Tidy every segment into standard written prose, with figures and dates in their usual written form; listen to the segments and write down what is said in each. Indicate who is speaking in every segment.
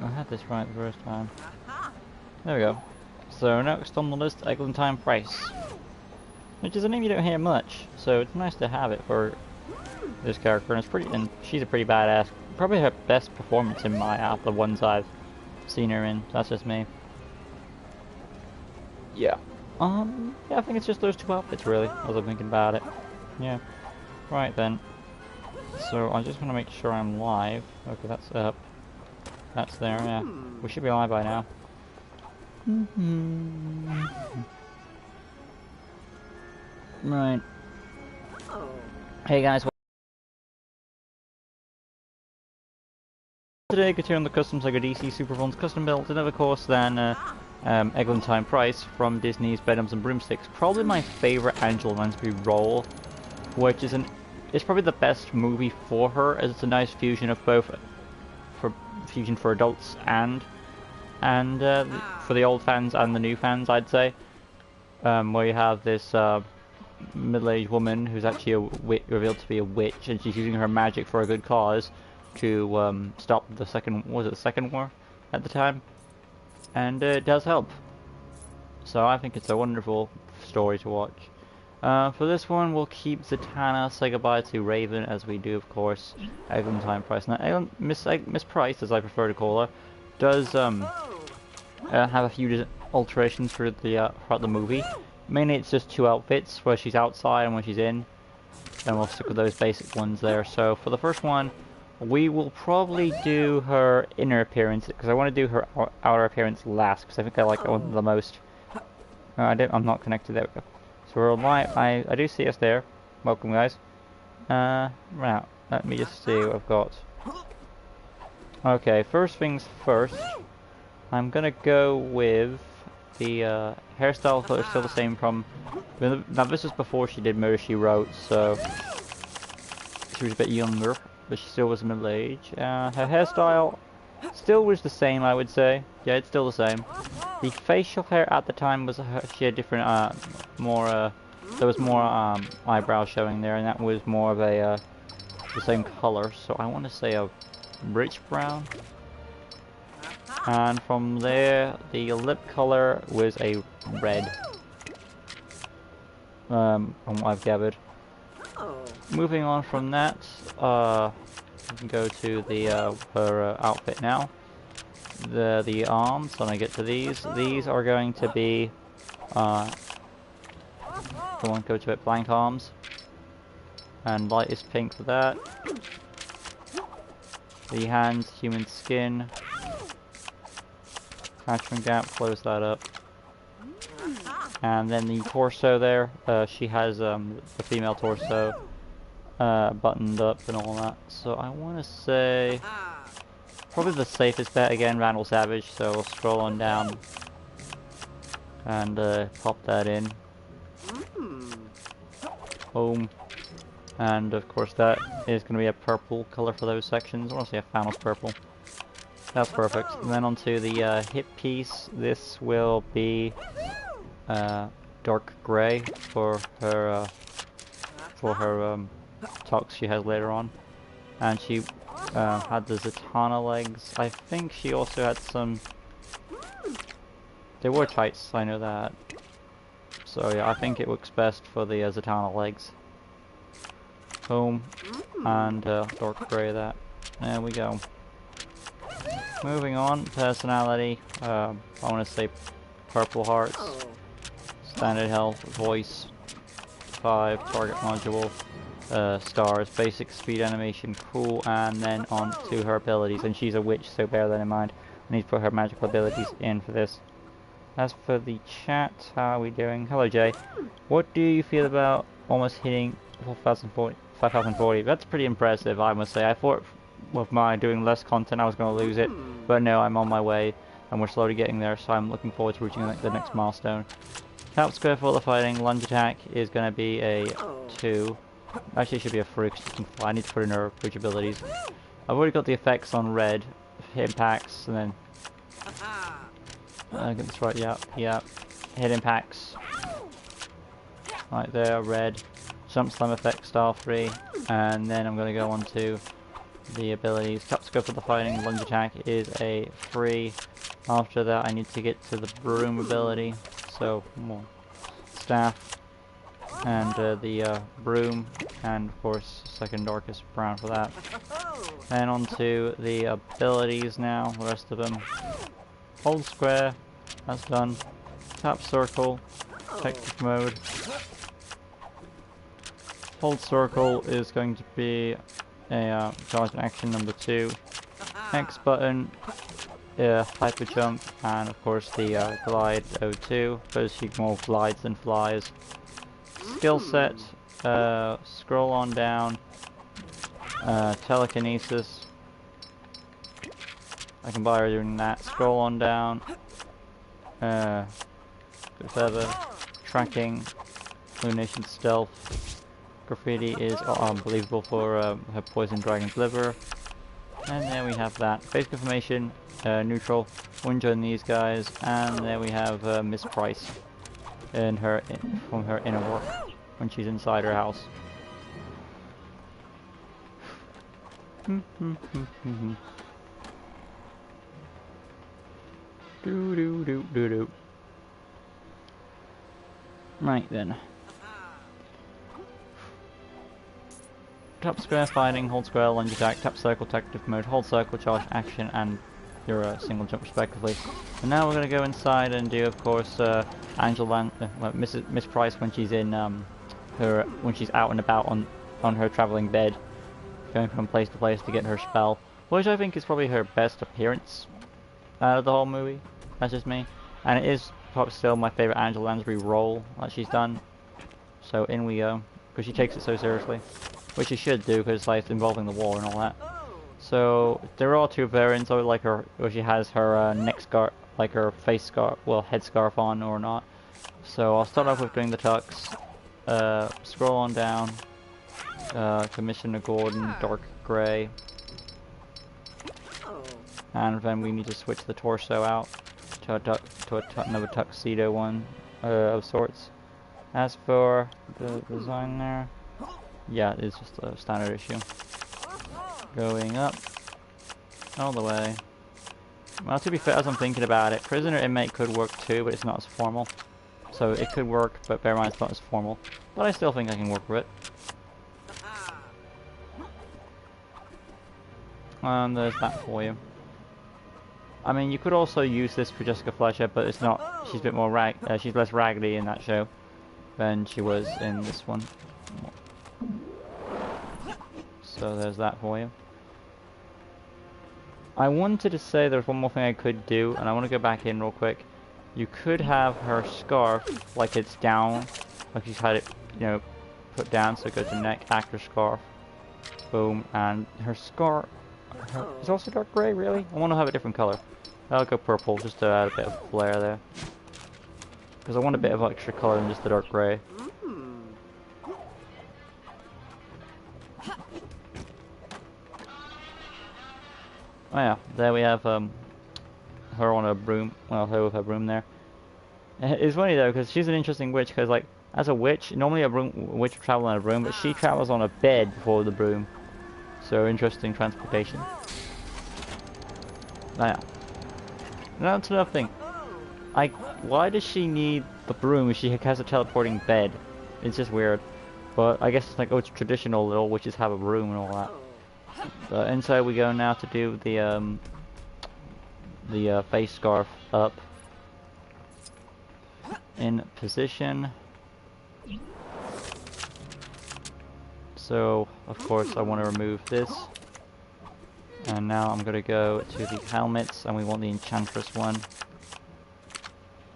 Speaker 1: I had this right the first time. There we go. So next on the list, Eglantine Price. Which is a name you don't hear much, so it's nice to have it for this character, and she's a pretty badass. Probably her best performance in my out of the ones I've seen her in. That's just me. Yeah. Yeah, I think it's just those two outfits really, as I'm thinking about it. Yeah. Right then. So I just want to make sure I'm live. Okay, that's up. That's there, yeah. We should be live by now. Right. Hey guys. Today, continuing the Customs Lego DC Super Fun's custom built, and of course then Eglantine Price from Disney's Bedknobs and Broomsticks. Probably my favorite Angela Lansbury role, which is it's probably the best movie for her, as it's a nice fusion of both, fusion for adults and for the old fans and the new fans, I'd say. Where you have this middle-aged woman who's actually revealed to be a witch, and she's using her magic for a good cause to stop the second war at the time, and it does help. So I think it's a wonderful story to watch. For this one, we'll keep Zatanna, say goodbye to Raven, as we do, of course, Eglantine Price. Now, Miss Price, as I prefer to call her, does have a few alterations throughout the movie. Mainly, it's just two outfits, where she's outside and when she's in, and we'll stick with those basic ones there. So for the first one, we will probably do her inner appearance, because I want to do her outer appearance last, because I think I like that one the most. I'm not connected, there we go. So we're live. I do see us there. Welcome, guys. Right, let me just see what I've got. Okay, first things first. I'm gonna go with the hairstyle, but it's still the same from. Now this was before she did Murder, She Wrote, so she was a bit younger, but she still was middle age. Her hairstyle still was the same, I would say. Yeah, it's still the same. The facial hair at the time was she had different, there was more eyebrows showing there, and that was more of a the same color. So I want to say a rich brown. And from there, the lip color was a red. From what I've gathered. Moving on from that, we can go to the her outfit now. The arms. When I get to these are going to be go to it, blank arms, and lightest pink for that. The hands, human skin. Attachment gap, close that up. And then the torso there, she has the female torso buttoned up and all that. So I want to say probably the safest bet again, Randall Savage. So we'll scroll on down and pop that in. Boom. And of course that is going to be a purple color for those sections. I want to say a Thanos purple. That's perfect. And then onto the hip piece. This will be dark grey for her tux she has later on. And she had the Zatanna legs. I think she also had some. They were tights, I know that. So yeah, I think it looks best for the Zatanna legs. Boom. And dark grey that. There we go. Moving on, personality. I want to say purple hearts. Standard health, voice. 5, target module. Stars, basic speed animation, cool, and then on to her abilities. And she's a witch, so bear that in mind. I need to put her magical abilities in for this. As for the chat, how are we doing? Hello Jay. What do you feel about almost hitting 5,040? That's pretty impressive, I must say. I thought with my doing less content I was going to lose it, but no, I'm on my way, and we're slowly getting there, so I'm looking forward to reaching the next milestone. Cap square for the fighting, lunge attack is going to be a 2. Actually it should be a 3 because you can fly. I need to put in her reach abilities. I've already got the effects on red, hit impacts, and then get this right, yeah. Hit impacts. Right there, red. Jump slam effect, star 3. And then I'm going to go on to the abilities. Top skill for the fighting, lunge attack is a free. After that I need to get to the broom ability, so more staff and the broom, and of course second darkest brown for that. Then on to the abilities now, the rest of them. Hold square, that's done. Tap circle, detective mode. Hold circle is going to be a charge action number 2. X button, hyper jump, and of course the glide O2, because she more glides than flies. Skill set, scroll on down, telekinesis. I can buy her doing that. Scroll on down, good feather, tracking, illumination stealth. Graffiti is unbelievable for her poison dragon's liver. And there we have that. Basic information, neutral, wouldn't join these guys. And there we have Miss Price from her inner work when she's inside her house. Do. Right then. Tap square fighting, hold square, lunge attack, tap circle, tactic mode, hold circle, charge action, and your single jump respectively. And now we're going to go inside and do, of course, Miss Price when she's in when she's out and about on her traveling bed, going from place to place to get her spell, which I think is probably her best appearance out of the whole movie. That's just me, and it is probably still my favorite Angela Lansbury role that she's done. So in we go, because she takes it so seriously. Which you should do, because like, it's involving the war and all that. So there are 2 variants of it, like where she has her neck scarf, like her face scarf, well, head scarf on or not. So I'll start off with doing the tux. Scroll on down. Commissioner Gordon, dark grey. And then we need to switch the torso out to another tuxedo one of sorts. As for the design there. Yeah, it's just a standard issue. Going up. All the way. Well, to be fair, as I'm thinking about it, prisoner inmate could work too, but it's not as formal. So it could work, but bear in mind it's not as formal. But I still think I can work with it. And there's that for you. I mean, you could also use this for Jessica Fletcher, but it's not. She's a bit more she's less raggedy in that show than she was in this one. So there's that for you. I wanted to say there's one more thing I could do, and I want to go back in real quick. You could have her scarf like it's down, like she's had it, you know, put down so it goes to neck, actor scarf. Boom, and her scarf is also dark grey, really? I want to have a different color. I'll go purple just to add a bit of flair there. Because I want a bit of extra color than just the dark grey. Oh yeah, there we have her on a broom. Well, her with her broom there. It's funny though, because she's an interesting witch. Because like, as a witch, normally a witch would travel on a broom, but she travels on a bed before the broom. So interesting transportation. Oh yeah. That's another thing. Why does she need the broom if she has a teleporting bed? It's just weird. But I guess it's like, oh, it's traditional little witches have a broom and all that. Inside we go now to do the face scarf up. In position. So, of course, I want to remove this. And now I'm going to go to the helmets, and we want the Enchantress one.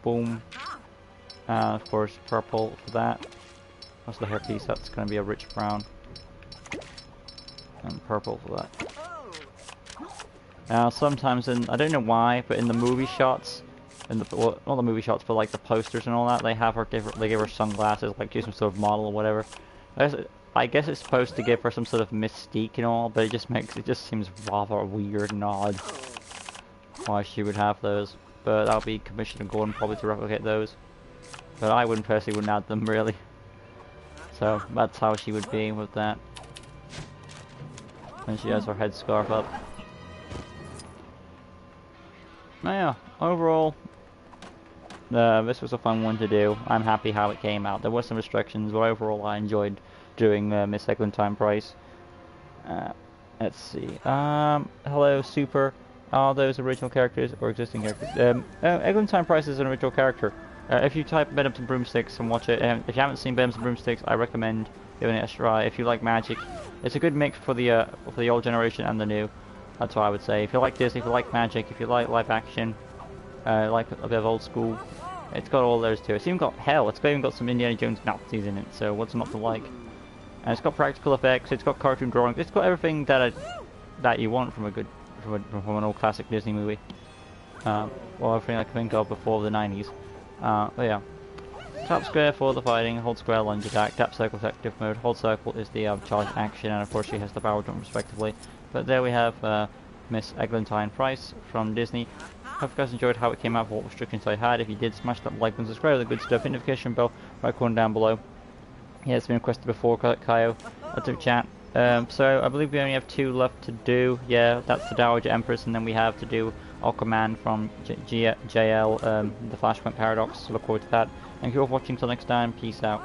Speaker 1: Boom. And, of course, purple for that. That's the hairpiece, that's going to be a rich brown. And purple for that. Now, sometimes I don't know why, but in the movie shots, well, not the movie shots, but like the posters and all that, they have her they give her sunglasses, like she's some sort of model or whatever. I guess it's supposed to give her some sort of mystique and all, but it just seems rather weird and odd why she would have those. But that'll be Commissioner Gordon probably to replicate those. But I personally wouldn't add them really. So that's how she would be with that. And she has her headscarf up. Now yeah, overall, this was a fun one to do. I'm happy how it came out. There were some restrictions, but overall I enjoyed doing Miss Eglantine Price. Let's see. Hello, Super. Are those original characters or existing characters? Eglantine Price is an original character. If you type Bedums and Broomsticks and watch it, if you haven't seen Bedums and Broomsticks, I recommend giving it a try. If you like magic, it's a good mix for the old generation and the new. That's what I would say. If you like Disney, if you like magic, if you like live action, like a bit of old school, it's got all those to it. It's even got even got some Indiana Jones Nazis in it. So what's not to like? And it's got practical effects. It's got cartoon drawings. It's got everything that you want from from an old classic Disney movie. Well, everything I can think of before the 90s. But yeah. Tap square for the fighting, hold square lunge attack, tap circle is active mode, hold circle is the charge action, and of course she has the barrel jump respectively. But there we have Miss Eglantine Price from Disney. Hope you guys enjoyed how it came out, what restrictions I had. If you did, smash that like and subscribe, the good stuff, notification bell right corner down below. Yeah, it's been requested before, Kaio. Let's have a chat. So I believe we only have 2 left to do. Yeah, that's the Dowager Empress, and then we have to do Aquaman from JL, the Flashpoint Paradox. So look forward to that. Thank you all for watching. Till next time, peace out.